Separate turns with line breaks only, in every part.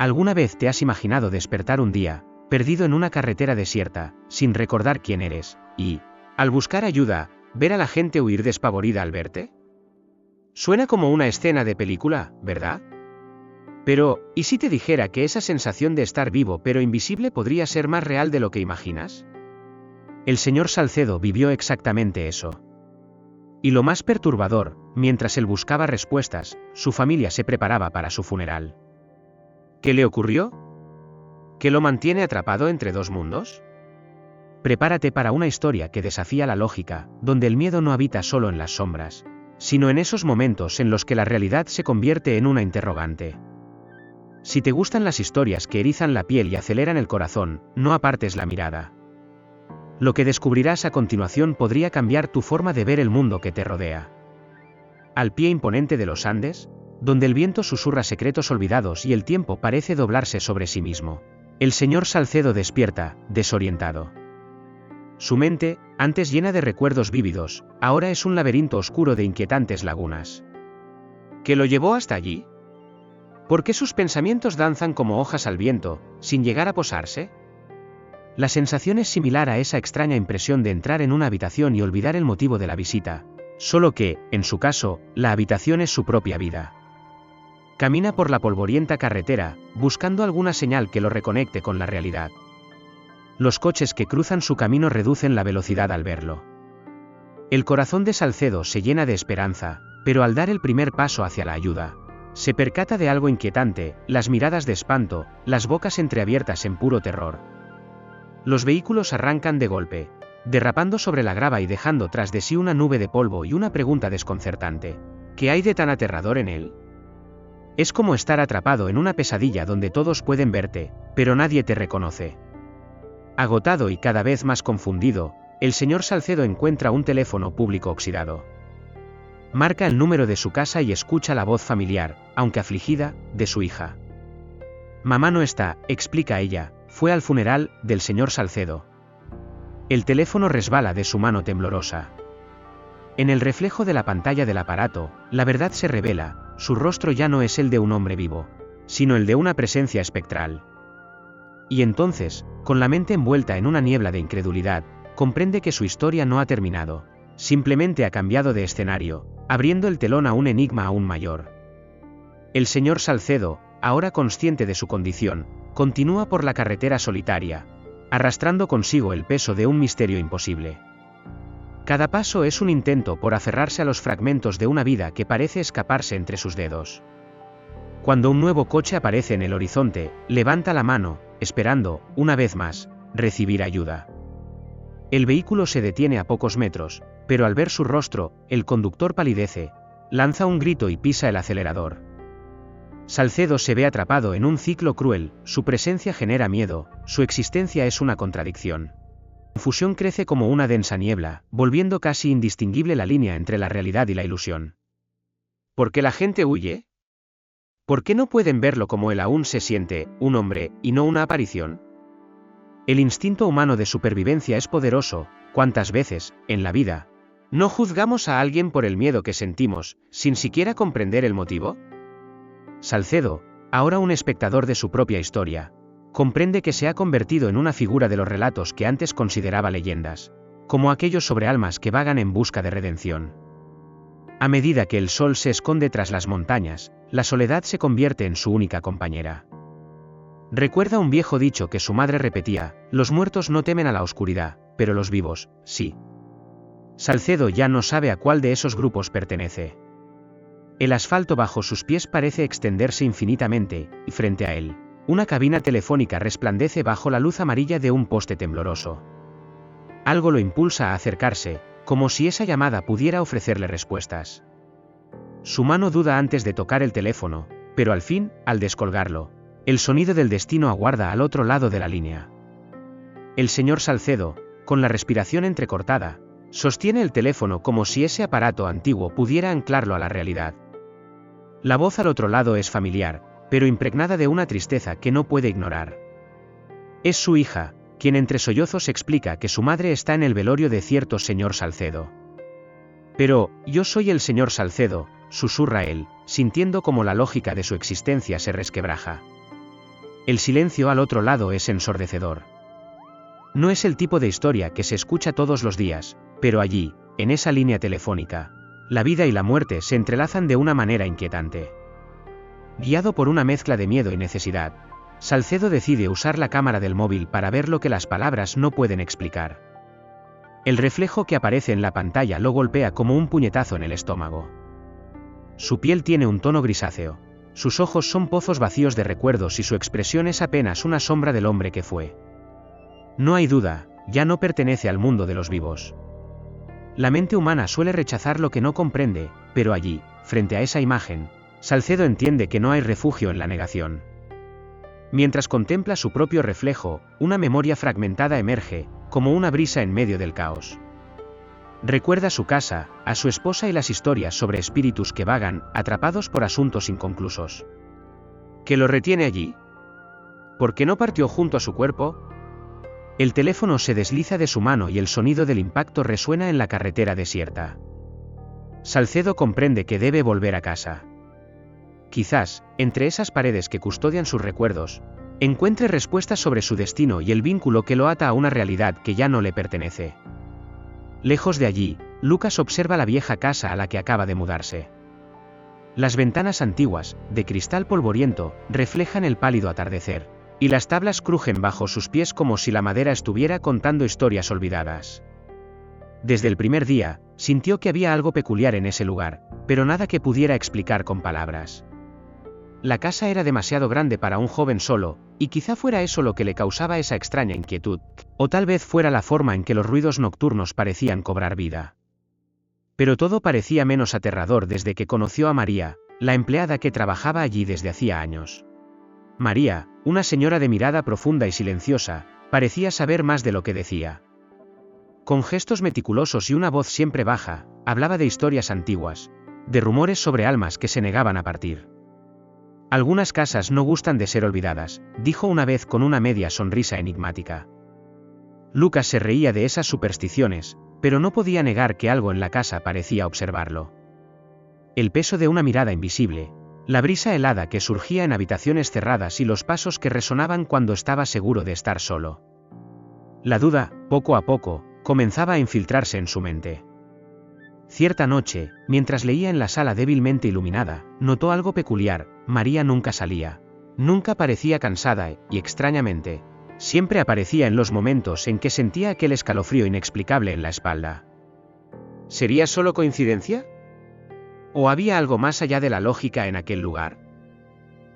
¿Alguna vez te has imaginado despertar un día, perdido en una carretera desierta, sin recordar quién eres, y, al buscar ayuda, ver a la gente huir despavorida al verte? Suena como una escena de película, ¿verdad? Pero, ¿y si te dijera que esa sensación de estar vivo pero invisible podría ser más real de lo que imaginas? El señor Salcedo vivió exactamente eso. Y lo más perturbador, mientras él buscaba respuestas, su familia se preparaba para su funeral. ¿Qué le ocurrió? ¿Qué lo mantiene atrapado entre dos mundos? Prepárate para una historia que desafía la lógica, donde el miedo no habita solo en las sombras, sino en esos momentos en los que la realidad se convierte en una interrogante. Si te gustan las historias que erizan la piel y aceleran el corazón, no apartes la mirada. Lo que descubrirás a continuación podría cambiar tu forma de ver el mundo que te rodea. Al pie imponente de los Andes, donde el viento susurra secretos olvidados y el tiempo parece doblarse sobre sí mismo, el señor Salcedo despierta, desorientado. Su mente, antes llena de recuerdos vívidos, ahora es un laberinto oscuro de inquietantes lagunas. ¿Qué lo llevó hasta allí? ¿Por qué sus pensamientos danzan como hojas al viento, sin llegar a posarse? La sensación es similar a esa extraña impresión de entrar en una habitación y olvidar el motivo de la visita, solo que, en su caso, la habitación es su propia vida. Camina por la polvorienta carretera, buscando alguna señal que lo reconecte con la realidad. Los coches que cruzan su camino reducen la velocidad al verlo. El corazón de Salcedo se llena de esperanza, pero al dar el primer paso hacia la ayuda, se percata de algo inquietante, las miradas de espanto, las bocas entreabiertas en puro terror. Los vehículos arrancan de golpe, derrapando sobre la grava y dejando tras de sí una nube de polvo y una pregunta desconcertante. ¿Qué hay de tan aterrador en él? Es como estar atrapado en una pesadilla donde todos pueden verte, pero nadie te reconoce. Agotado y cada vez más confundido, el señor Salcedo encuentra un teléfono público oxidado. Marca el número de su casa y escucha la voz familiar, aunque afligida, de su hija. Mamá no está, explica ella, fue al funeral del señor Salcedo. El teléfono resbala de su mano temblorosa. En el reflejo de la pantalla del aparato, la verdad se revela, su rostro ya no es el de un hombre vivo, sino el de una presencia espectral. Y entonces, con la mente envuelta en una niebla de incredulidad, comprende que su historia no ha terminado, simplemente ha cambiado de escenario, abriendo el telón a un enigma aún mayor. El señor Salcedo, ahora consciente de su condición, continúa por la carretera solitaria, arrastrando consigo el peso de un misterio imposible. Cada paso es un intento por aferrarse a los fragmentos de una vida que parece escaparse entre sus dedos. Cuando un nuevo coche aparece en el horizonte, levanta la mano, esperando, una vez más, recibir ayuda. El vehículo se detiene a pocos metros, pero al ver su rostro, el conductor palidece, lanza un grito y pisa el acelerador. Salcedo se ve atrapado en un ciclo cruel, su presencia genera miedo, su existencia es una contradicción. La confusión crece como una densa niebla, volviendo casi indistinguible la línea entre la realidad y la ilusión. ¿Por qué la gente huye? ¿Por qué no pueden verlo como él aún se siente, un hombre, y no una aparición? El instinto humano de supervivencia es poderoso. ¿Cuántas veces, en la vida, no juzgamos a alguien por el miedo que sentimos, sin siquiera comprender el motivo? Salcedo, ahora un espectador de su propia historia, comprende que se ha convertido en una figura de los relatos que antes consideraba leyendas, como aquellos sobre almas que vagan en busca de redención. A medida que el sol se esconde tras las montañas, la soledad se convierte en su única compañera. Recuerda un viejo dicho que su madre repetía: los muertos no temen a la oscuridad, pero los vivos, sí. Salcedo ya no sabe a cuál de esos grupos pertenece. El asfalto bajo sus pies parece extenderse infinitamente, y frente a él, una cabina telefónica resplandece bajo la luz amarilla de un poste tembloroso. Algo lo impulsa a acercarse, como si esa llamada pudiera ofrecerle respuestas. Su mano duda antes de tocar el teléfono, pero al fin, al descolgarlo, el sonido del destino aguarda al otro lado de la línea. El señor Salcedo, con la respiración entrecortada, sostiene el teléfono como si ese aparato antiguo pudiera anclarlo a la realidad. La voz al otro lado es familiar, pero impregnada de una tristeza que no puede ignorar. Es su hija, quien entre sollozos explica que su madre está en el velorio de cierto señor Salcedo. Pero, yo soy el señor Salcedo, susurra él, sintiendo como la lógica de su existencia se resquebraja. El silencio al otro lado es ensordecedor. No es el tipo de historia que se escucha todos los días, pero allí, en esa línea telefónica, la vida y la muerte se entrelazan de una manera inquietante. Guiado por una mezcla de miedo y necesidad, Salcedo decide usar la cámara del móvil para ver lo que las palabras no pueden explicar. El reflejo que aparece en la pantalla lo golpea como un puñetazo en el estómago. Su piel tiene un tono grisáceo, sus ojos son pozos vacíos de recuerdos y su expresión es apenas una sombra del hombre que fue. No hay duda, ya no pertenece al mundo de los vivos. La mente humana suele rechazar lo que no comprende, pero allí, frente a esa imagen, Salcedo entiende que no hay refugio en la negación. Mientras contempla su propio reflejo, una memoria fragmentada emerge, como una brisa en medio del caos. Recuerda su casa, a su esposa y las historias sobre espíritus que vagan, atrapados por asuntos inconclusos. ¿Qué lo retiene allí? ¿Por qué no partió junto a su cuerpo? El teléfono se desliza de su mano y el sonido del impacto resuena en la carretera desierta. Salcedo comprende que debe volver a casa. Quizás, entre esas paredes que custodian sus recuerdos, encuentre respuestas sobre su destino y el vínculo que lo ata a una realidad que ya no le pertenece. Lejos de allí, Lucas observa la vieja casa a la que acaba de mudarse. Las ventanas antiguas, de cristal polvoriento, reflejan el pálido atardecer, y las tablas crujen bajo sus pies como si la madera estuviera contando historias olvidadas. Desde el primer día, sintió que había algo peculiar en ese lugar, pero nada que pudiera explicar con palabras. La casa era demasiado grande para un joven solo, y quizá fuera eso lo que le causaba esa extraña inquietud, o tal vez fuera la forma en que los ruidos nocturnos parecían cobrar vida. Pero todo parecía menos aterrador desde que conoció a María, la empleada que trabajaba allí desde hacía años. María, una señora de mirada profunda y silenciosa, parecía saber más de lo que decía. Con gestos meticulosos y una voz siempre baja, hablaba de historias antiguas, de rumores sobre almas que se negaban a partir. Algunas casas no gustan de ser olvidadas, dijo una vez con una media sonrisa enigmática. Lucas se reía de esas supersticiones, pero no podía negar que algo en la casa parecía observarlo. El peso de una mirada invisible, la brisa helada que surgía en habitaciones cerradas y los pasos que resonaban cuando estaba seguro de estar solo. La duda, poco a poco, comenzaba a infiltrarse en su mente. Cierta noche, mientras leía en la sala débilmente iluminada, notó algo peculiar: María nunca salía. Nunca parecía cansada y, extrañamente, siempre aparecía en los momentos en que sentía aquel escalofrío inexplicable en la espalda. ¿Sería solo coincidencia? ¿O había algo más allá de la lógica en aquel lugar?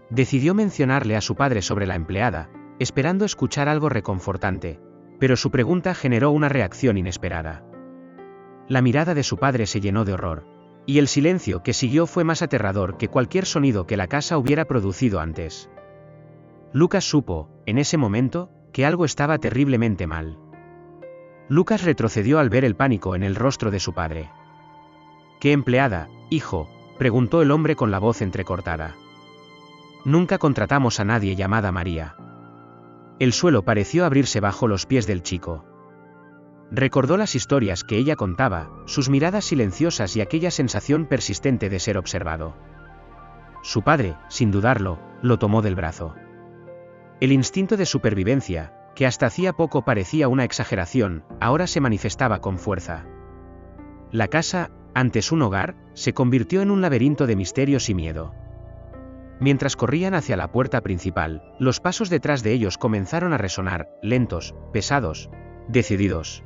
Decidió mencionarle a su padre sobre la empleada, esperando escuchar algo reconfortante, pero su pregunta generó una reacción inesperada. La mirada de su padre se llenó de horror, y el silencio que siguió fue más aterrador que cualquier sonido que la casa hubiera producido antes. Lucas supo, en ese momento, que algo estaba terriblemente mal. Lucas retrocedió al ver el pánico en el rostro de su padre. ¿Qué empleada, hijo?, preguntó el hombre con la voz entrecortada. Nunca contratamos a nadie llamada María. El suelo pareció abrirse bajo los pies del chico. Recordó las historias que ella contaba, sus miradas silenciosas y aquella sensación persistente de ser observado. Su padre, sin dudarlo, lo tomó del brazo. El instinto de supervivencia, que hasta hacía poco parecía una exageración, ahora se manifestaba con fuerza. La casa, antes un hogar, se convirtió en un laberinto de misterios y miedo. Mientras corrían hacia la puerta principal, los pasos detrás de ellos comenzaron a resonar, lentos, pesados, decididos.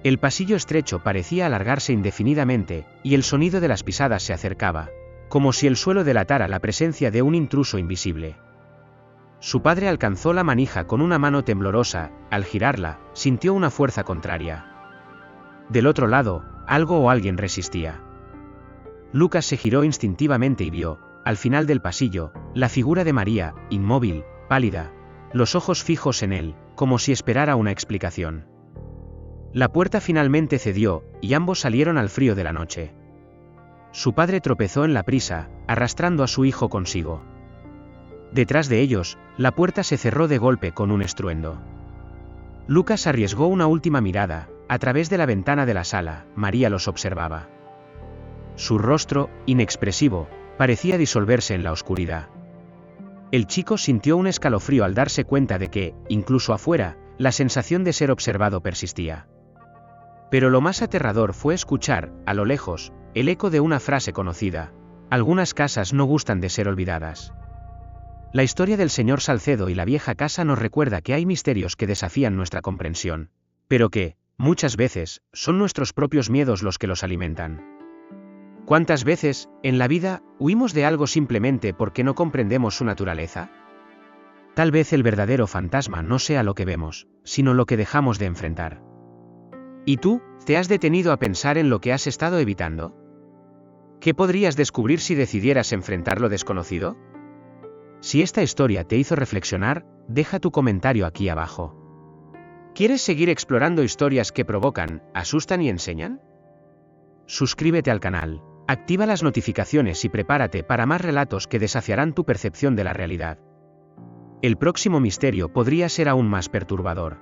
El pasillo estrecho parecía alargarse indefinidamente, y el sonido de las pisadas se acercaba, como si el suelo delatara la presencia de un intruso invisible. Su padre alcanzó la manija con una mano temblorosa. Al girarla, sintió una fuerza contraria. Del otro lado, algo o alguien resistía. Lucas se giró instintivamente y vio, al final del pasillo, la figura de María, inmóvil, pálida, los ojos fijos en él, como si esperara una explicación. La puerta finalmente cedió, y ambos salieron al frío de la noche. Su padre tropezó en la prisa, arrastrando a su hijo consigo. Detrás de ellos, la puerta se cerró de golpe con un estruendo. Lucas arriesgó una última mirada. A través de la ventana de la sala, María los observaba. Su rostro, inexpresivo, parecía disolverse en la oscuridad. El chico sintió un escalofrío al darse cuenta de que, incluso afuera, la sensación de ser observado persistía. Pero lo más aterrador fue escuchar, a lo lejos, el eco de una frase conocida: algunas casas no gustan de ser olvidadas. La historia del señor Salcedo y la vieja casa nos recuerda que hay misterios que desafían nuestra comprensión, pero que, muchas veces, son nuestros propios miedos los que los alimentan. ¿Cuántas veces, en la vida, huimos de algo simplemente porque no comprendemos su naturaleza? Tal vez el verdadero fantasma no sea lo que vemos, sino lo que dejamos de enfrentar. ¿Y tú, te has detenido a pensar en lo que has estado evitando? ¿Qué podrías descubrir si decidieras enfrentar lo desconocido? Si esta historia te hizo reflexionar, deja tu comentario aquí abajo. ¿Quieres seguir explorando historias que provocan, asustan y enseñan? Suscríbete al canal, activa las notificaciones y prepárate para más relatos que desafiarán tu percepción de la realidad. El próximo misterio podría ser aún más perturbador.